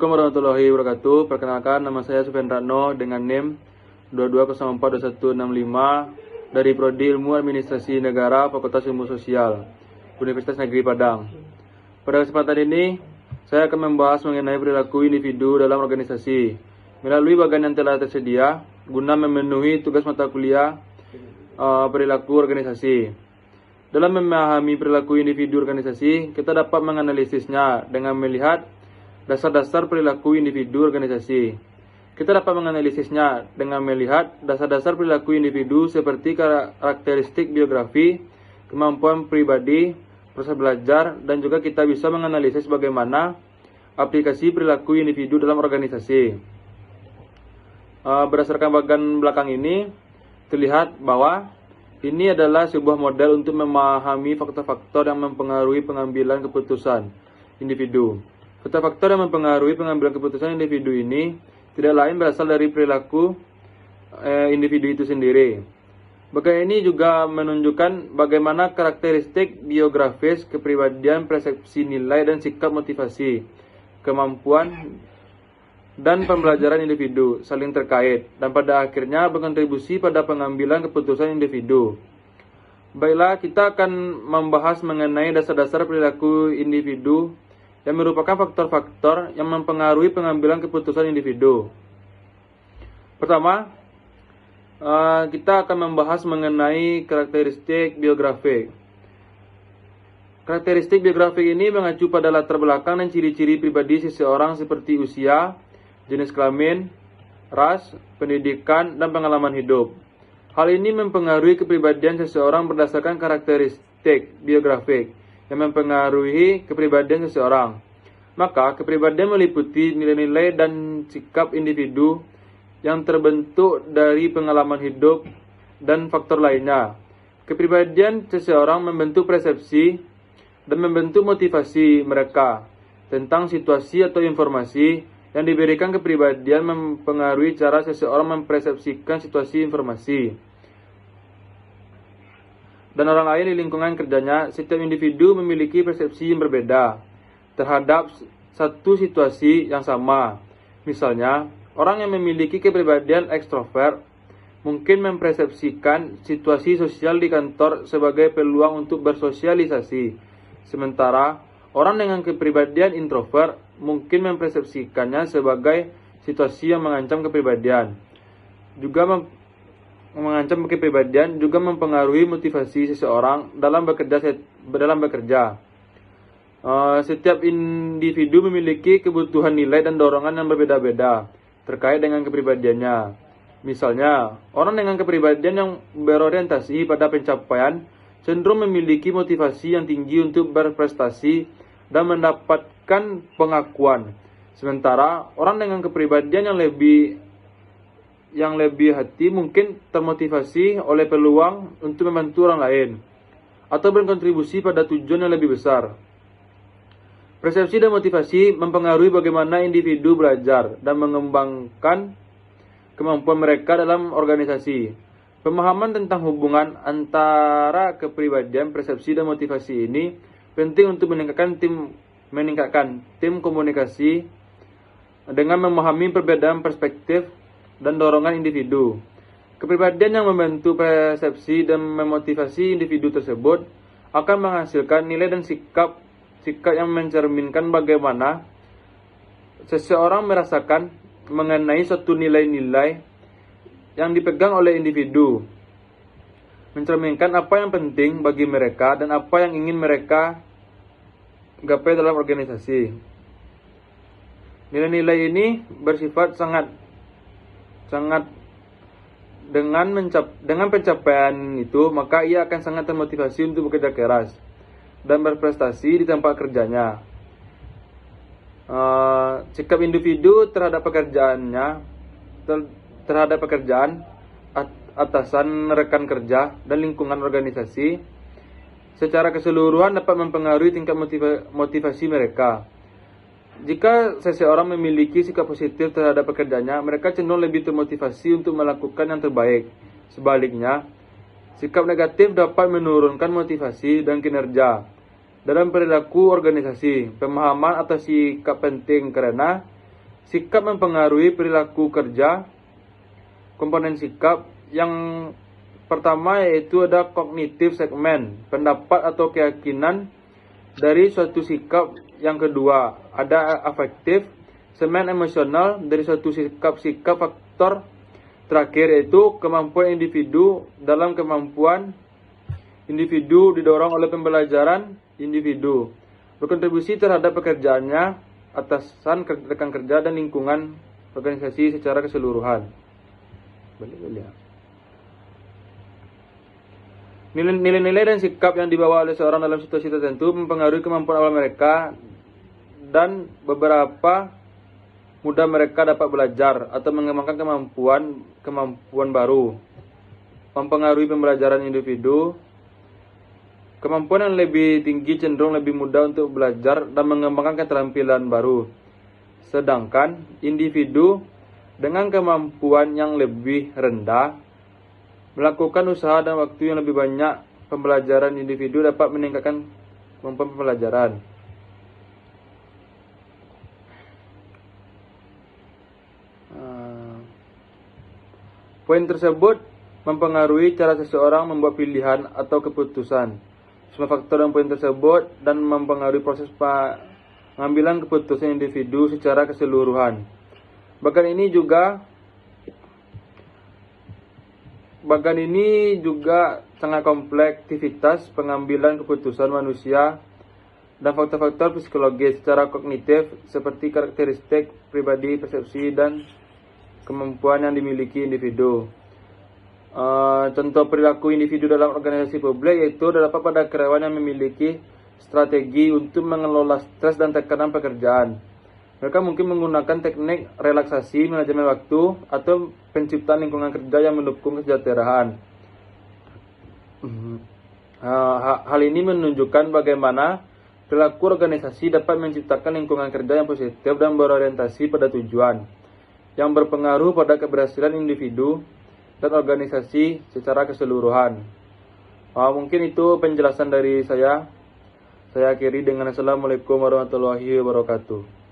Assalamualaikum warahmatullahi wabarakatuh. Perkenalkan, nama saya Sufyan Ratno dengan NIM 22042165 dari Prodi Ilmu Administrasi Negara Fakultas Ilmu Sosial Universitas Negeri Padang. Pada kesempatan ini, saya akan membahas mengenai perilaku individu dalam organisasi melalui bagian yang telah tersedia guna memenuhi tugas mata kuliah perilaku organisasi. Dalam memahami perilaku individu organisasi, kita dapat menganalisisnya dengan melihat dasar-dasar perilaku individu organisasi. Kita dapat menganalisisnya dengan melihat dasar-dasar perilaku individu seperti karakteristik biografi, kemampuan pribadi, proses belajar, dan juga kita bisa menganalisis bagaimana aplikasi perilaku individu dalam organisasi. Berdasarkan bagian belakang ini, terlihat bahwa ini adalah sebuah model untuk memahami faktor-faktor yang mempengaruhi pengambilan keputusan individu. Faktor-faktor yang mempengaruhi pengambilan keputusan individu ini tidak lain berasal dari perilaku individu itu sendiri. Bagian ini juga menunjukkan bagaimana karakteristik biografis, kepribadian, persepsi nilai, dan sikap motivasi, kemampuan, dan pembelajaran individu saling terkait dan pada akhirnya berkontribusi pada pengambilan keputusan individu. Baiklah, kita akan membahas mengenai dasar-dasar perilaku individu yang merupakan faktor-faktor yang mempengaruhi pengambilan keputusan individu. Pertama, kita akan membahas mengenai karakteristik biografik. Karakteristik biografik ini mengacu pada latar belakang dan ciri-ciri pribadi seseorang seperti usia, jenis kelamin, ras, pendidikan, dan pengalaman hidup. Hal ini mempengaruhi kepribadian seseorang berdasarkan karakteristik biografik yang mempengaruhi kepribadian seseorang. Maka, kepribadian meliputi nilai-nilai dan sikap individu yang terbentuk dari pengalaman hidup dan faktor lainnya. Kepribadian seseorang membentuk persepsi dan membentuk motivasi mereka tentang situasi atau informasi yang diberikan. Kepribadian mempengaruhi cara seseorang mempersepsikan situasi informasi dan orang lain di lingkungan kerjanya. Setiap individu memiliki persepsi yang berbeda terhadap satu situasi yang sama. Misalnya, orang yang memiliki kepribadian ekstrovert mungkin mempersepsikan situasi sosial di kantor sebagai peluang untuk bersosialisasi. Sementara, orang dengan kepribadian introvert mungkin mempersepsikannya sebagai situasi yang mengancam kepribadian. Mengancam kepribadian juga mempengaruhi motivasi seseorang dalam bekerja. Setiap individu memiliki kebutuhan nilai dan dorongan yang berbeda-beda terkait dengan kepribadiannya. Misalnya, orang dengan kepribadian yang berorientasi pada pencapaian cenderung memiliki motivasi yang tinggi untuk berprestasi dan mendapatkan pengakuan. Sementara orang dengan kepribadian yang lebih hati mungkin termotivasi oleh peluang untuk membantu orang lain atau berkontribusi pada tujuan yang lebih besar. Persepsi dan motivasi mempengaruhi bagaimana individu belajar dan mengembangkan kemampuan mereka dalam organisasi. Pemahaman tentang hubungan antara kepribadian, persepsi, dan motivasi ini penting untuk meningkatkan tim komunikasi dengan memahami perbedaan perspektif dan dorongan individu. Kepribadian yang membentuk persepsi dan memotivasi individu tersebut akan menghasilkan nilai dan sikap yang mencerminkan bagaimana seseorang merasakan mengenai suatu nilai-nilai yang dipegang oleh individu, mencerminkan apa yang penting bagi mereka dan apa yang ingin mereka gapai dalam organisasi. Nilai-nilai ini bersifat sangat dengan pencapaian itu, maka ia akan sangat termotivasi untuk bekerja keras dan berprestasi di tempat kerjanya. Sikap individu terhadap pekerjaan, atasan, rekan kerja, dan lingkungan organisasi secara keseluruhan dapat mempengaruhi tingkat motivasi mereka. Jika seseorang memiliki sikap positif terhadap pekerjaannya, mereka cenderung lebih termotivasi untuk melakukan yang terbaik. Sebaliknya, sikap negatif dapat menurunkan motivasi dan kinerja. Dalam perilaku organisasi, pemahaman atau sikap penting karena Sikap mempengaruhi perilaku kerja. Komponen sikap yang pertama yaitu ada kognitif segmen, pendapat atau keyakinan dari suatu sikap. Yang kedua, ada afektif, segmen emosional dari suatu sikap. Faktor terakhir yaitu kemampuan individu. Dalam kemampuan individu didorong oleh pembelajaran individu, berkontribusi terhadap pekerjaannya, atasan, rekan kerja, dan lingkungan organisasi secara keseluruhan. Nilai-nilai dan sikap yang dibawa oleh seorang dalam situasi tertentu mempengaruhi kemampuan awal mereka dan beberapa mudah mereka dapat belajar atau mengembangkan kemampuan baru. Mempengaruhi pembelajaran individu. Kemampuan yang lebih tinggi cenderung lebih mudah untuk belajar dan mengembangkan keterampilan baru. Sedangkan individu dengan kemampuan yang lebih rendah melakukan usaha dan waktu yang lebih banyak. Pembelajaran individu dapat meningkatkan kemampuan pembelajaran. Poin tersebut mempengaruhi cara seseorang membuat pilihan atau keputusan. Semua faktor dan poin tersebut dan mempengaruhi proses pengambilan keputusan individu secara keseluruhan. Bagian ini juga sangat kompleks aktivitas pengambilan keputusan manusia dan faktor-faktor psikologis secara kognitif seperti karakteristik pribadi, persepsi, dan kemampuan yang dimiliki individu. Contoh perilaku individu dalam organisasi publik yaitu terdapat pada karyawan yang memiliki strategi untuk mengelola stres dan tekanan pekerjaan. Mereka mungkin menggunakan teknik relaksasi, manajemen waktu, atau penciptaan lingkungan kerja yang mendukung kesejahteraan. Hal ini menunjukkan bagaimana perilaku organisasi dapat menciptakan lingkungan kerja yang positif dan berorientasi pada tujuan, yang berpengaruh pada keberhasilan individu dan organisasi secara keseluruhan. Mungkin itu penjelasan dari saya. Saya akhiri dengan Assalamualaikum warahmatullahi wabarakatuh.